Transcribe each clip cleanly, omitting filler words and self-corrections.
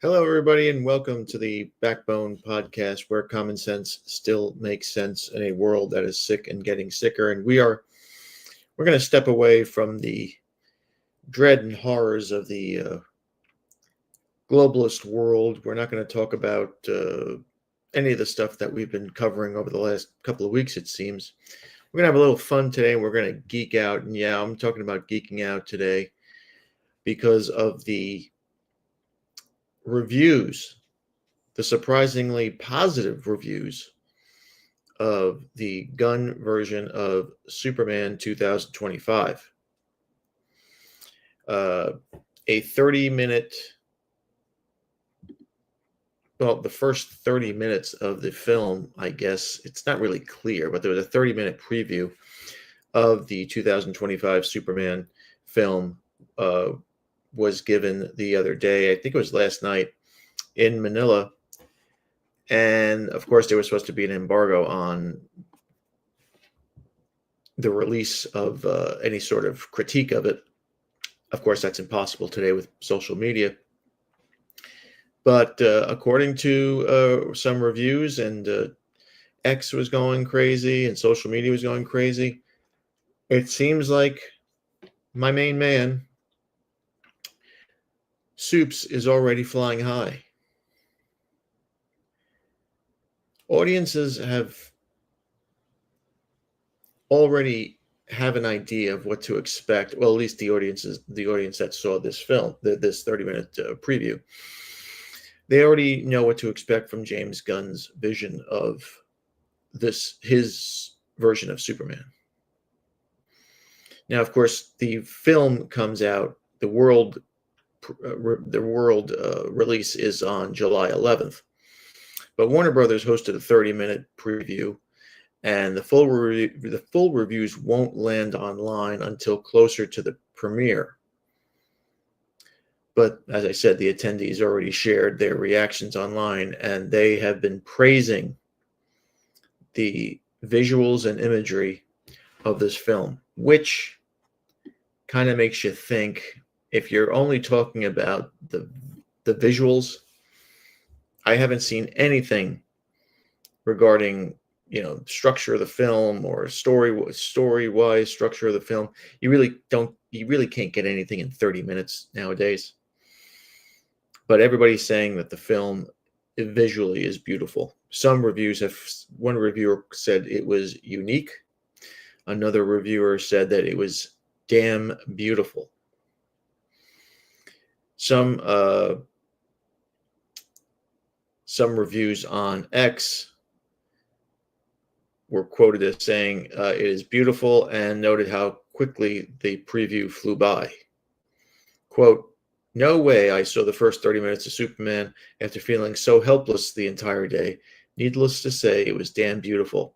Hello, everybody, and welcome to the Backbone Podcast, where common sense still makes sense in a world that is sick and getting sicker. And we're going to step away from the dread and horrors of the globalist world. We're not going to talk about any of the stuff that we've been covering over the last couple of weeks. It seems we're going to have a little fun today, and we're going to geek out. And yeah, I'm talking about geeking out today because of the reviews, the surprisingly positive reviews of the Gunn version of Superman 2025. A 30-minute, well, the first 30 minutes of the film, I guess, it's not really clear, but there was a 30-minute preview of the 2025 Superman film was given the other day. I think it was last night in Manila. And of course, there was supposed to be an embargo on the release of any sort of critique of it. Of course, that's impossible today with social media. But according to some reviews, and X was going crazy and social media was going crazy, it seems like my main man, Supes, is already flying high. Audiences already have an idea of what to expect. Well, at least the audience that saw this film, this 30-minute preview, they already know what to expect from James Gunn's vision of his version of Superman. Now, of course, the film comes out. The world release is on July 11th, but Warner Brothers hosted a 30-minute preview. And the full reviews won't land online until closer to the premiere. But as I said, the attendees already shared their reactions online, and they have been praising the visuals and imagery of this film, which kind of makes you think, if you're only talking about the visuals, I haven't seen anything regarding structure of the film or story-wise structure of the film. You really can't get anything in 30 minutes nowadays. But everybody's saying that the film visually is beautiful. One reviewer said it was unique. Another reviewer said that it was damn beautiful. Some reviews on X were quoted as saying it is beautiful and noted how quickly the preview flew by. Quote, "No way I saw the first 30 minutes of Superman after feeling so helpless the entire day. Needless to say, it was damn beautiful.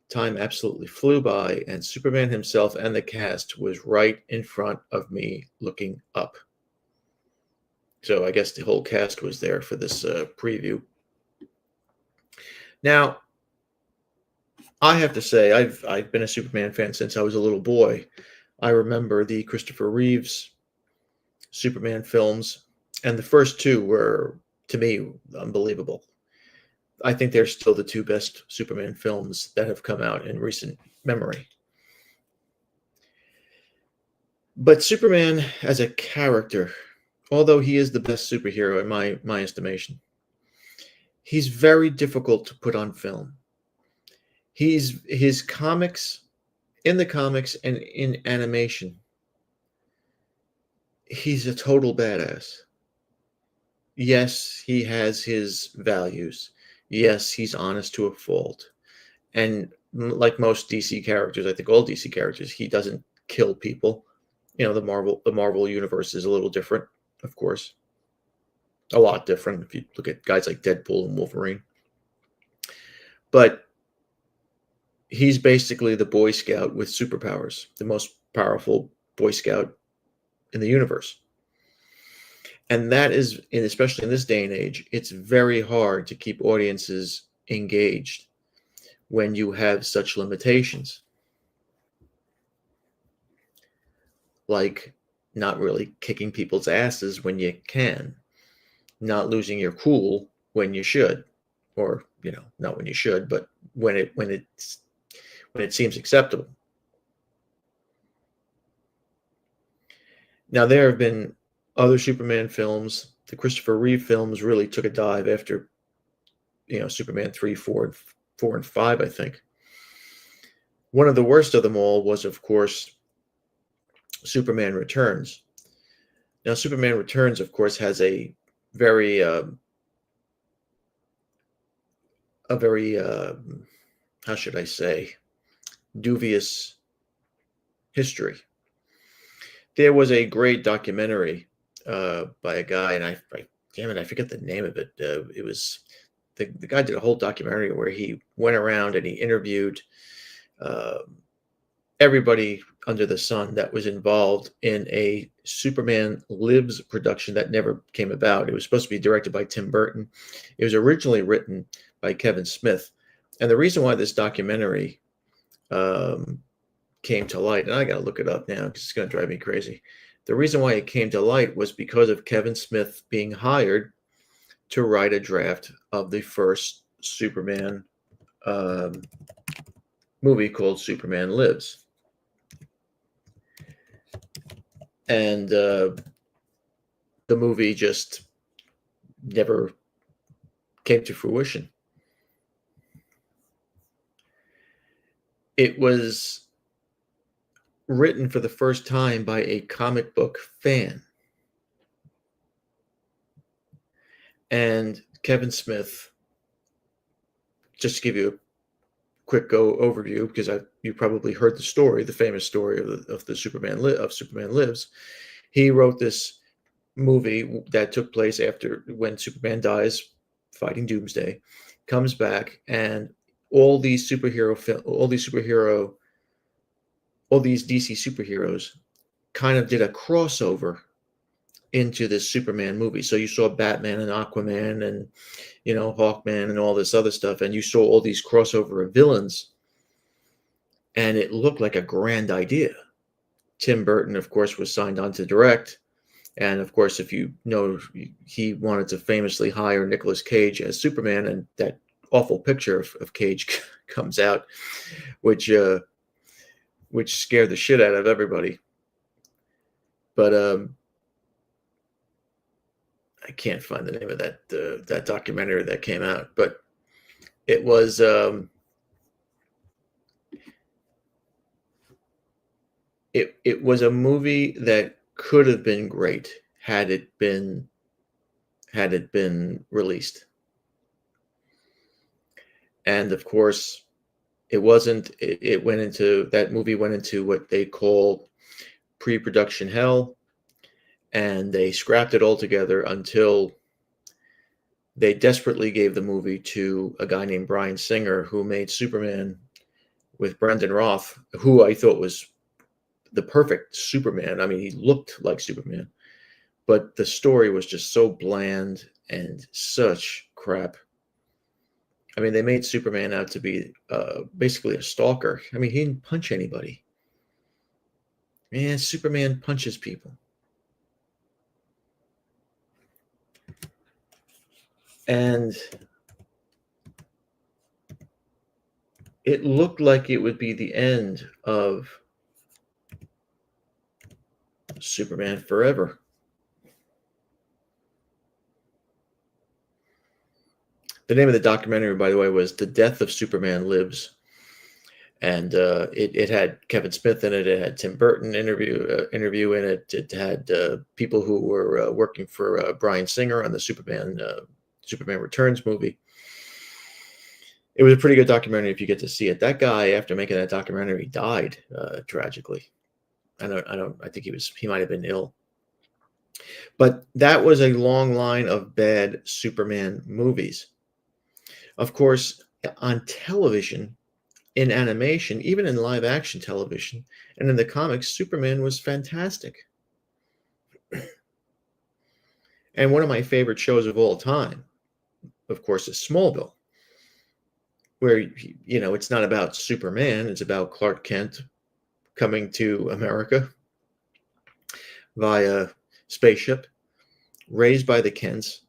Time absolutely flew by, and Superman himself and the cast was right in front of me looking up." So I guess the whole cast was there for this preview. Now, I have to say, I've been a Superman fan since I was a little boy. I remember the Christopher Reeves Superman films, and the first two were, to me, unbelievable. I think they're still the two best Superman films that have come out in recent memory. But Superman as a character, although he is the best superhero in my estimation, he's very difficult to put on film. His comics, in the comics and in animation, he's a total badass. Yes, he has his values. Yes, he's honest to a fault. And like most DC characters, I think all DC characters, he doesn't kill people. The Marvel universe is a little different, of course. A lot different if you look at guys like Deadpool and Wolverine. But he's basically the Boy Scout with superpowers, the most powerful Boy Scout in the universe. And that is, and especially in this day and age, it's very hard to keep audiences engaged when you have such limitations. Like not really kicking people's asses when you can. not losing your cool when you should, or not when you should, but when it seems acceptable. Now there have been other Superman films. The Christopher Reeve films really took a dive after Superman 3, 4 and 5, I think. One of the worst of them all was, of course, Superman Returns. Now, Superman Returns, of course, has a very, how should I say, dubious history. There was a great documentary by a guy, and damn it, I forget the name of it. It was the guy did a whole documentary where he went around and he interviewed everybody under the sun that was involved in a Superman Lives production that never came about. It was supposed to be directed by Tim Burton. It was originally written by Kevin Smith. And the reason why this documentary came to light, and I got to look it up now because it's going to drive me crazy. The reason why it came to light was because of Kevin Smith being hired to write a draft of the first Superman movie called Superman Lives. And the movie just never came to fruition. It was written for the first time by a comic book fan. And Kevin Smith, just to give you a quick overview, because you probably heard the story, the famous story of Superman Lives. He wrote this movie that took place after when Superman dies fighting Doomsday, comes back, and all these DC superheroes kind of did a crossover into this Superman movie. So you saw Batman and Aquaman and Hawkman and all this other stuff, and you saw all these crossover of villains, and it looked like a grand idea. Tim Burton, of course, was signed on to direct, and of course, if you know, he wanted to famously hire Nicolas Cage as Superman, and that awful picture of Cage comes out, which scared the shit out of everybody. But I can't find the name of that documentary that came out, but it was it was a movie that could have been great had it been released. And of course, it wasn't. That movie went into what they call pre-production hell. And they scrapped it altogether until they desperately gave the movie to a guy named Bryan Singer, who made Superman with Brendan Roth, who I thought was the perfect Superman. I mean, he looked like Superman, but the story was just so bland and such crap. I mean, they made Superman out to be basically a stalker. I mean, he didn't punch anybody. Man, Superman punches people. And it looked like it would be the end of Superman Forever. The name of the documentary, by the way, was The Death of Superman Lives. And it had Kevin Smith in it. It had Tim Burton interview in it. It had people who were working for Bryan Singer on the Superman Returns movie. It was a pretty good documentary if you get to see it. That guy, after making that documentary, died tragically. I think he might have been ill. But that was a long line of bad Superman movies. Of course, on television, in animation, even in live action television, and in the comics, Superman was fantastic. And one of my favorite shows of all time, of course, is Smallville, where, it's not about Superman, it's about Clark Kent coming to America via spaceship, raised by the Kents,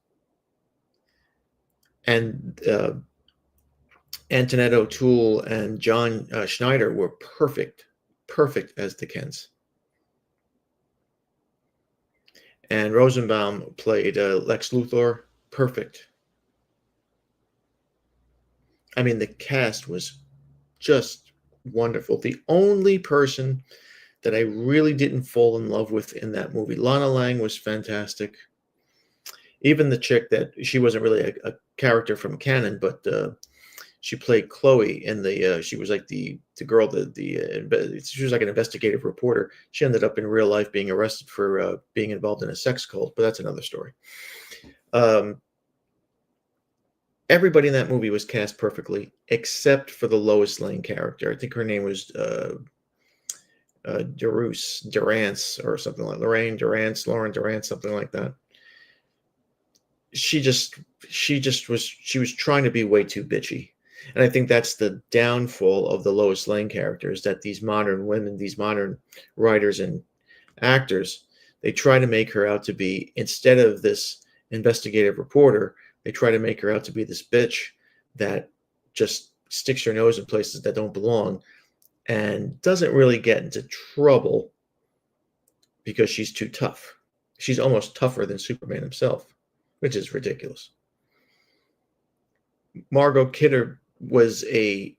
And Antoinette O'Toole and John Schneider were perfect as the Kents. And Rosenbaum played Lex Luthor, perfect. I mean, the cast was just wonderful. The only person that I really didn't fall in love with in that movie, Lana Lang, was fantastic. Even the chick that she wasn't really a character from canon, but she played Chloe in the. She was like the girl, she was like an investigative reporter. She ended up in real life being arrested for being involved in a sex cult, but that's another story. Everybody in that movie was cast perfectly, except for the Lois Lane character. I think her name was Durance, or something like Lauren Durance, something like that. She was trying to be way too bitchy. And I think that's the downfall of the Lois Lane characters, that these modern women, these modern writers and actors, they try to make her out to be, instead of this investigative reporter, they try to make her out to be this bitch that just sticks her nose in places that don't belong and doesn't really get into trouble because she's too tough. She's almost tougher than Superman himself, which is ridiculous. Margot Kidder was a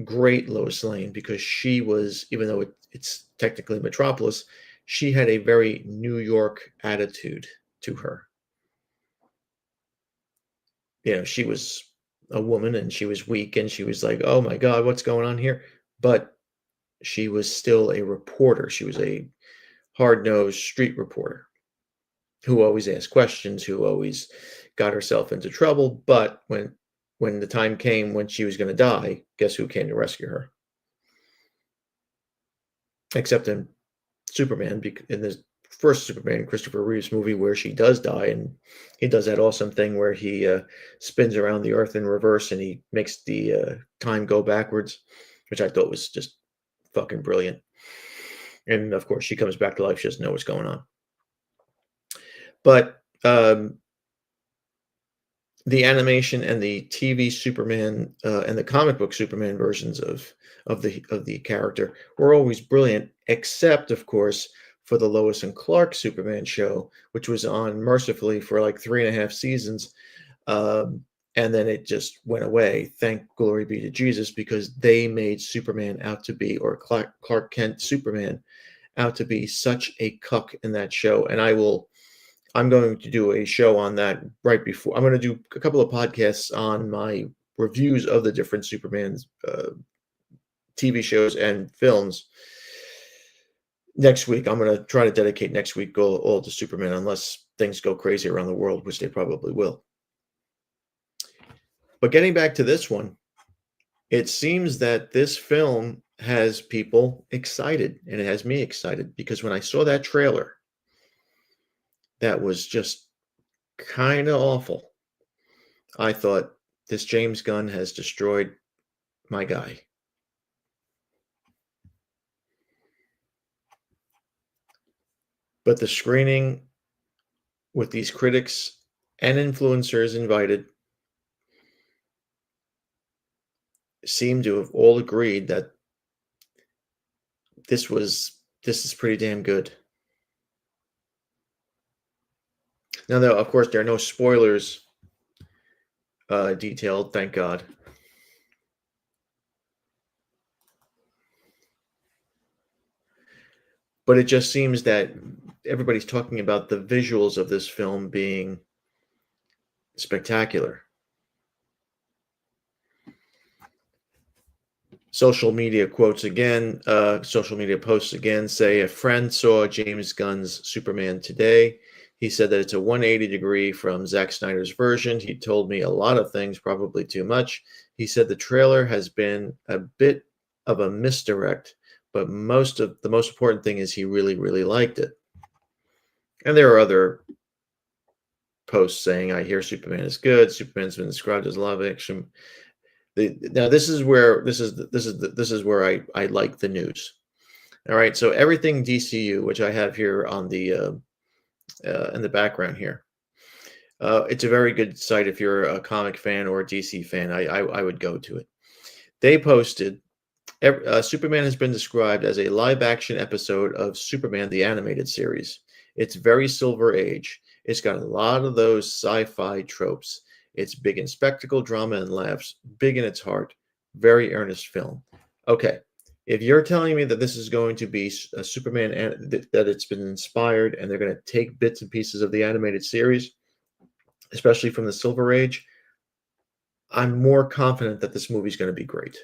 great Lois Lane because she was, even though it's technically Metropolis, she had a very New York attitude to her. You know, she was a woman and she was weak and she was like, oh my God, what's going on here? But she was still a reporter. She was a hard-nosed street reporter who always asked questions, who always got herself into trouble. But when the time came when she was going to die, guess who came to rescue her? Except in Superman, in the first Superman, Christopher Reeves movie, where she does die, and he does that awesome thing where he spins around the earth in reverse and he makes the time go backwards, which I thought was just fucking brilliant. And of course, she comes back to life. She doesn't know what's going on. But the animation and the TV Superman and the comic book Superman versions of the character were always brilliant, except, of course, for the Lois and Clark Superman show, which was on mercifully for like 3.5 seasons. And then it just went away. Thank glory be to Jesus, because they made Superman out to be, or Clark Kent Superman out to be, such a cuck in that show. And I'm going to do a show on that right before. I'm going to do a couple of podcasts on my reviews of the different Superman's TV shows and films next week. I'm going to try to dedicate next week all to Superman, unless things go crazy around the world, which they probably will. But getting back to this one, it seems that this film has people excited, and it has me excited, because when I saw that trailer, that was just kind of awful, I thought, this James Gunn has destroyed my guy. But the screening, with these critics and influencers invited, seem to have all agreed that this is pretty damn good. Now, though, of course, there are no spoilers detailed, thank God. But it just seems that everybody's talking about the visuals of this film being spectacular. Social media posts again say, a friend saw James Gunn's Superman today. He said that it's a 180 degree from Zack Snyder's version. He told me a lot of things, probably too much. He said the trailer has been a bit of a misdirect, but the most important thing is he really, really liked it. And there are other posts saying, I hear Superman is good. Superman's been described as live action. Now this is where I like the news. All right, so everything DCU, which I have here on the in the background here, It's a very good site if you're a comic fan or a DC fan. I would go to it. They posted Superman has been described as a live action episode of Superman the Animated Series. It's very Silver Age. It's got a lot of those sci fi tropes. It's big in spectacle, drama, and laughs, big in its heart. Very earnest film. Okay. If you're telling me that this is going to be a Superman, that it's been inspired and they're going to take bits and pieces of the animated series, especially from the Silver Age, I'm more confident that this movie's going to be great.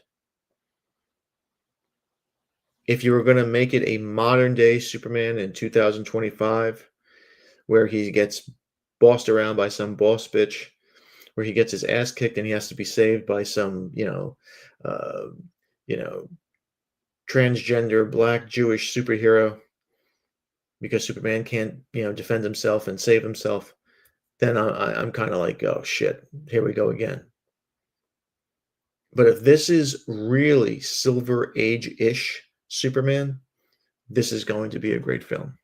If you were going to make it a modern day Superman in 2025, where he gets bossed around by some boss bitch, where he gets his ass kicked and he has to be saved by some, uh, you know, transgender black Jewish superhero because Superman can't, defend himself and save himself, then I'm kind of like, oh shit, here we go again. But if this is really Silver Age-ish Superman, this is going to be a great film.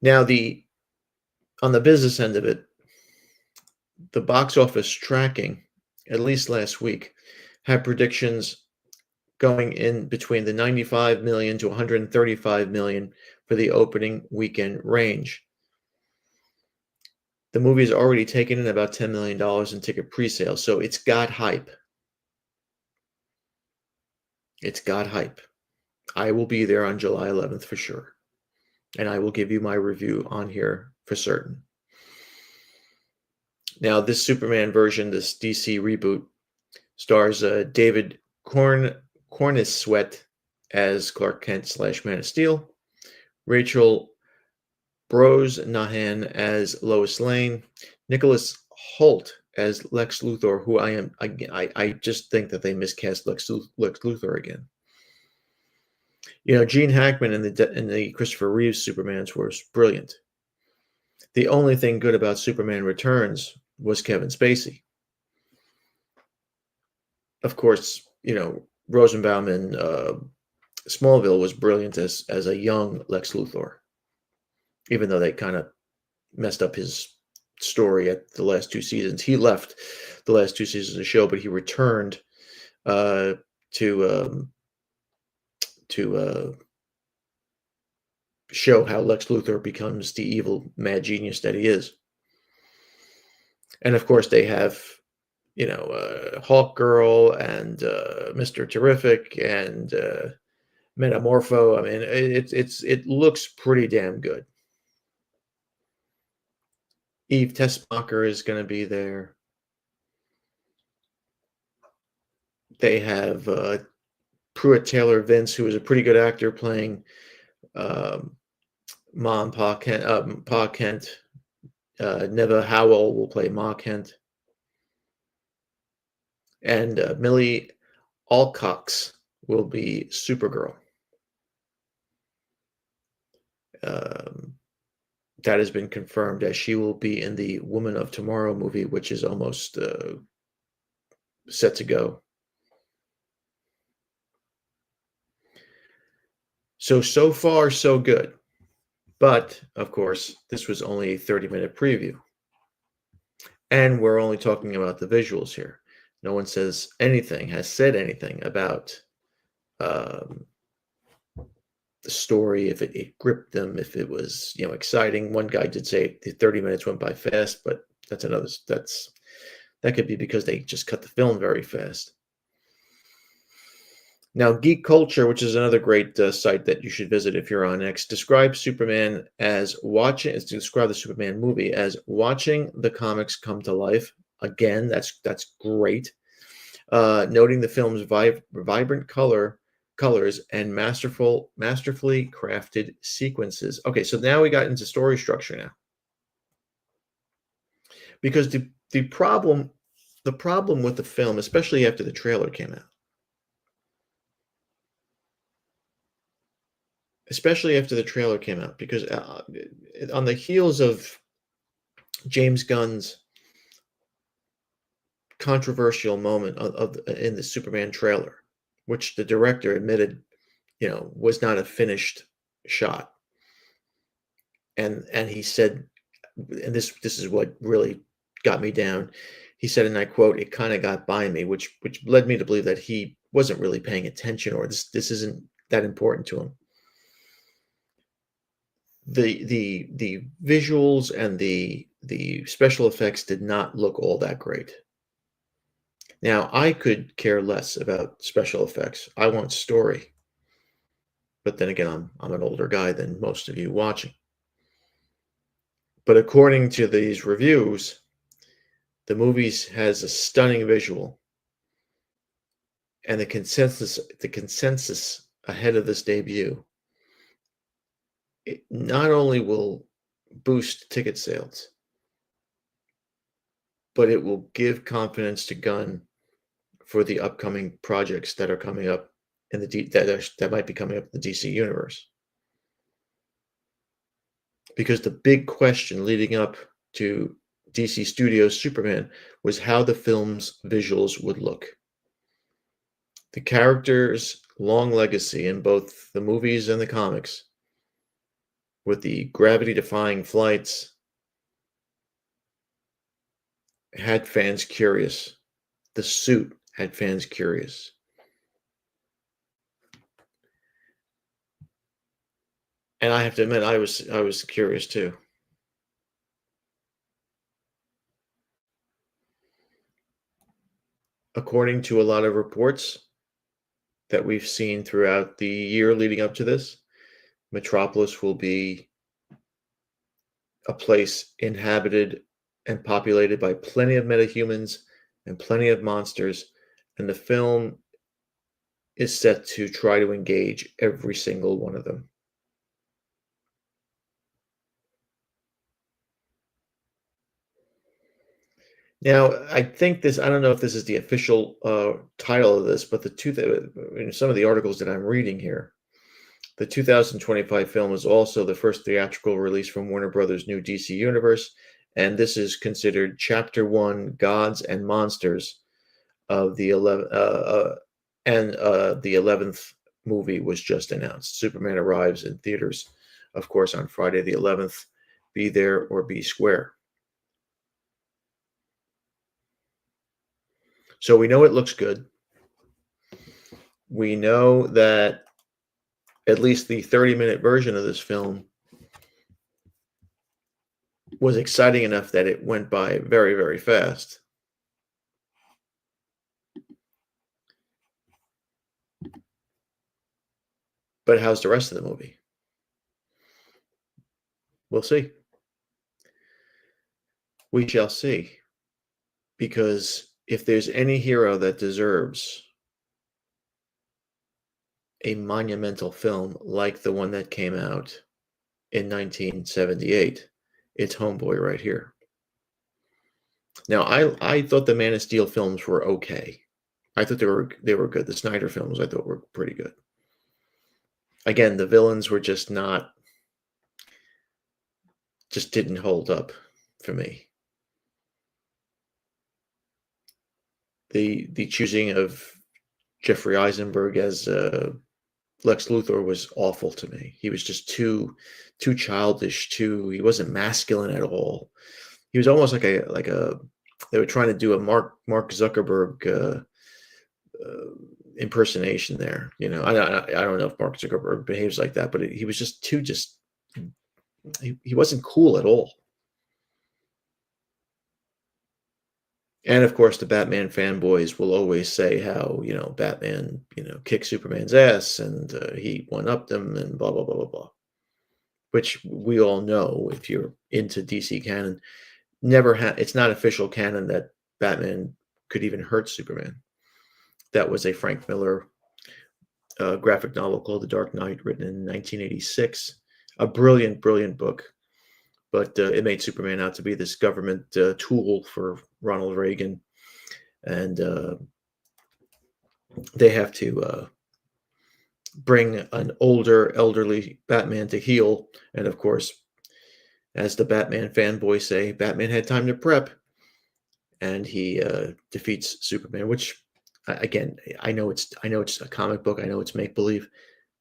Now, on the business end of it, the box office tracking, at least last week, had predictions going in between the 95 million to 135 million for the opening weekend range. The movie has already taken in about $10 million in ticket pre-sales, so it's got hype. It's got hype. I will be there on July 11th for sure, and I will give you my review on here for certain. Now, this Superman version, this DC reboot, stars David Corenswet as Clark Kent / Man of Steel, Rachel Brosnahan as Lois Lane, Nicholas Hoult as Lex Luthor, who I just think that they miscast Lex Luthor again. Gene Hackman in the Christopher Reeves Supermans was brilliant. The only thing good about Superman Returns was Kevin Spacey. Of course, Rosenbaum in Smallville was brilliant as a young Lex Luthor, even though they kind of messed up his story at the last two seasons. He left the last two seasons of the show, but he returned to show how Lex Luthor becomes the evil mad genius that he is. And of course, they have Hawk Girl and Mr. Terrific and Metamorpho. I mean, it looks pretty damn good. Eve Tessmacher is going to be there. They have Pruitt Taylor Vince, who is a pretty good actor, playing Mom Pa Kent. Neva Howell will play Ma Kent. And Millie Alcox will be Supergirl. That has been confirmed, as she will be in the Woman of Tomorrow movie, which is almost set to go. So far, so good. But, of course, this was only a 30-minute preview. And we're only talking about the visuals here. No one has said anything about the story, if it gripped them, if it was exciting. One guy did say the 30 minutes went by fast, but that could be because they just cut the film very fast. Now, Geek Culture, which is another great site that you should visit if you're on X, describes Superman as describe the Superman movie as watching the comics come to life. Again, that's great. Noting the film's vibrant colors and masterfully crafted sequences. Okay, so now we got into story structure now, because the problem with the film, especially after the trailer came out, because on the heels of James Gunn's controversial moment in the Superman trailer, which the director admitted was not a finished shot. And he said, and this is what really got me down. He said, and I quote, "It kind of got by me," which led me to believe that he wasn't really paying attention, or this isn't that important to him. The visuals and the special effects did not look all that great. Now, I could care less about special effects. I want story. But then again, I'm an older guy than most of you watching. But according to these reviews, the movie has a stunning visual, and the consensus ahead of this debut, it not only will boost ticket sales, but it will give confidence to Gunn for the upcoming projects that are coming up in that might be coming up in the DC universe. Because the big question leading up to DC Studios' Superman was how the film's visuals would look. The character's long legacy in both the movies and the comics, with the gravity-defying flights, had fans curious. The suit had fans curious. And I have to admit, I was curious too. According to a lot of reports that we've seen throughout the year leading up to this, Metropolis will be a place inhabited and populated by plenty of metahumans and plenty of monsters, and the film is set to try to engage every single one of them. Now, I don't know if this is the official title of this, but some of the articles that I'm reading here, the 2025 film is also the first theatrical release from Warner Brothers' new DC universe, and this is considered Chapter 1, Gods and Monsters of the 11th movie was just announced. Superman arrives in theaters, of course, on Friday the 11th. Be there or be square. So we know it looks good. We know that at least the 30-minute version of this film was exciting enough that it went by very, very fast. But how's the rest of the movie? We'll see. We shall see. Because if there's any hero that deserves a monumental film like the one that came out in 1978, it's Homeboy right here. Now, I thought the Man of Steel films were okay. I thought they were good. The Snyder films I thought were pretty good. Again, the villains were just didn't hold up for me. The choosing of Jeffrey Eisenberg as Lex Luthor was awful to me. He was just too childish. He wasn't masculine at all. He was almost like a they were trying to do a Mark Zuckerberg impersonation there. I don't know if Mark Zuckerberg behaves like that, but he was just he wasn't cool at all. And of course, the Batman fanboys will always say how, Batman, kicked Superman's ass and he one-upped him and blah, blah, blah, blah, blah. Which we all know, if you're into DC canon, it's not official canon that Batman could even hurt Superman. That was a Frank Miller graphic novel called The Dark Knight, written in 1986. A brilliant, brilliant book. But it made Superman out to be this government tool for Ronald Reagan. And they have to bring an elderly Batman to heel. And of course, as the Batman fanboys say, Batman had time to prep. And he defeats Superman, which, again, I know it's a comic book. I know it's make-believe.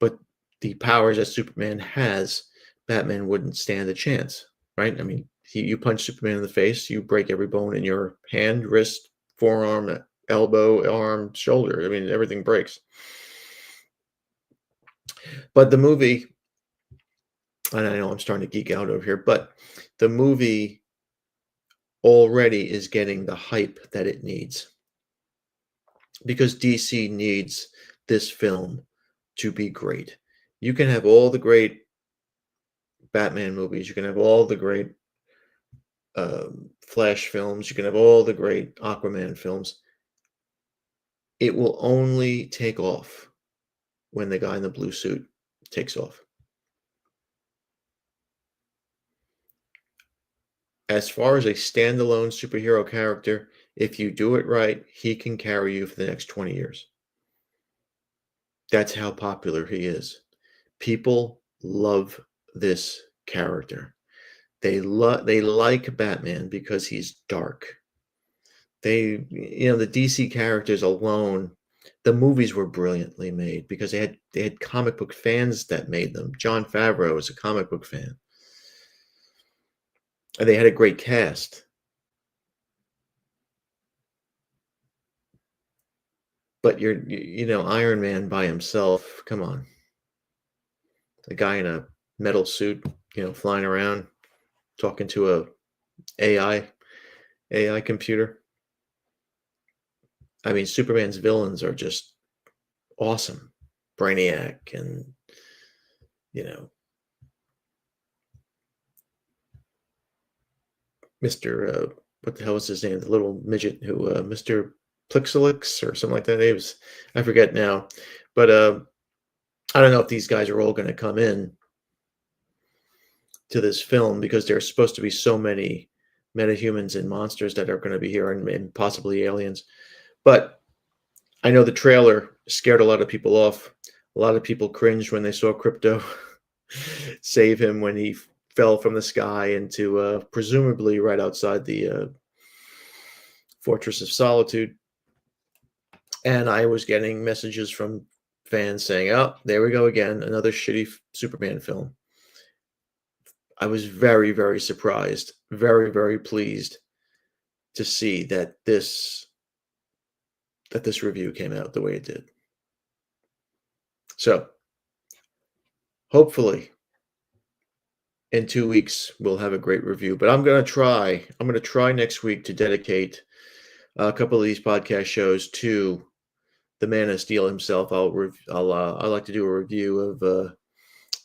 But the powers that Superman has, Batman wouldn't stand a chance, right? I mean, you punch Superman in the face, you break every bone in your hand, wrist, forearm, elbow, arm, shoulder. I mean, everything breaks. But the movie, and I know I'm starting to geek out over here, but the movie already is getting the hype that it needs because DC needs this film to be great. You can have all the great Batman movies, you can have all the great Flash films, you can have all the great Aquaman films. It will only take off when the guy in the blue suit takes off. As far as a standalone superhero character, if you do it right, he can carry you for the next 20 years. That's how popular he is. People love this character. They like Batman because he's dark. The DC characters alone, the movies were brilliantly made because they had comic book fans that made them. Jon Favreau was a comic book fan. And they had a great cast. But Iron Man by himself, come on. A guy in a metal suit, flying around, talking to a AI computer. I mean, Superman's villains are just awesome. Brainiac and, Mr. What the hell was his name? The little midget who, Mr. Plixelix or something like that. I forget now. But I don't know if these guys are all going to come in to this film because there's supposed to be so many metahumans and monsters that are going to be here and possibly aliens. But I know the trailer scared a lot of people off. A lot of people cringed when they saw Krypto save him when he fell from the sky into presumably right outside the Fortress of Solitude. And I was getting messages from fans saying, oh, there we go again, another shitty Superman film. I was very, very surprised, very, very pleased to see that this review came out the way it did. So hopefully in 2 weeks we'll have a great review. But I'm going to try next week to dedicate a couple of these podcast shows to the Man of Steel himself. I'd like to do a review of the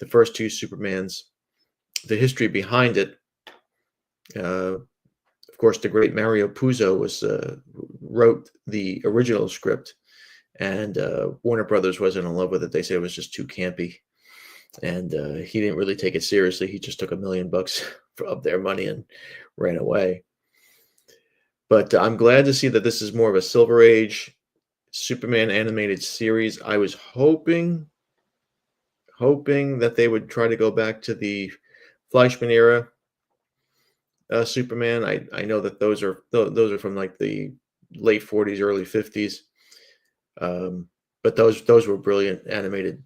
first two Supermans, the history behind it. Of course, the great Mario Puzo wrote the original script, and Warner Brothers wasn't in love with it. They said it was just too campy, and he didn't really take it seriously. He just took $1 million of their money and ran away. But I'm glad to see that this is more of a Silver Age Superman animated series. I was hoping that they would try to go back to the Fleischman era Superman. I know that those are from like the late 40s, early 50s. But those were brilliant animated,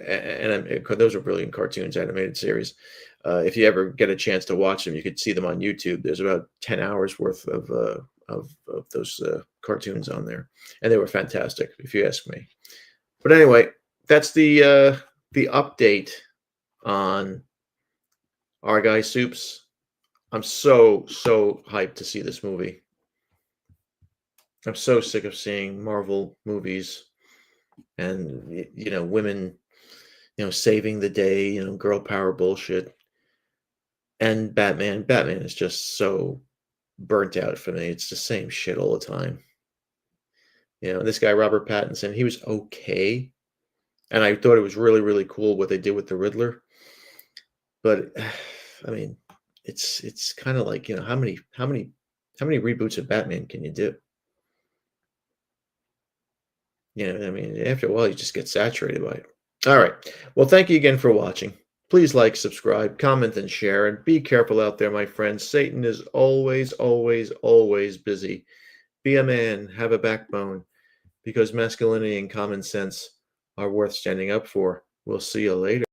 and those were brilliant cartoons, animated series. If you ever get a chance to watch them, you could see them on YouTube. There's about 10 hours worth of those cartoons on there, and they were fantastic, if you ask me. But anyway, that's the update on Our Guy Supes. I'm so hyped to see this movie. I'm so sick of seeing Marvel movies and women saving the day, girl power bullshit. And Batman is just so burnt out for me. It's the same shit all the time. This guy Robert Pattinson, he was okay, and I thought it was really, really cool what they did with the Riddler. But I mean, it's kind of like, how many reboots of Batman can you do? I mean, after a while, you just get saturated by it. All right. Well, thank you again for watching. Please like, subscribe, comment, and share. And be careful out there, my friends. Satan is always, always, always busy. Be a man. Have a backbone. Because masculinity and common sense are worth standing up for. We'll see you later.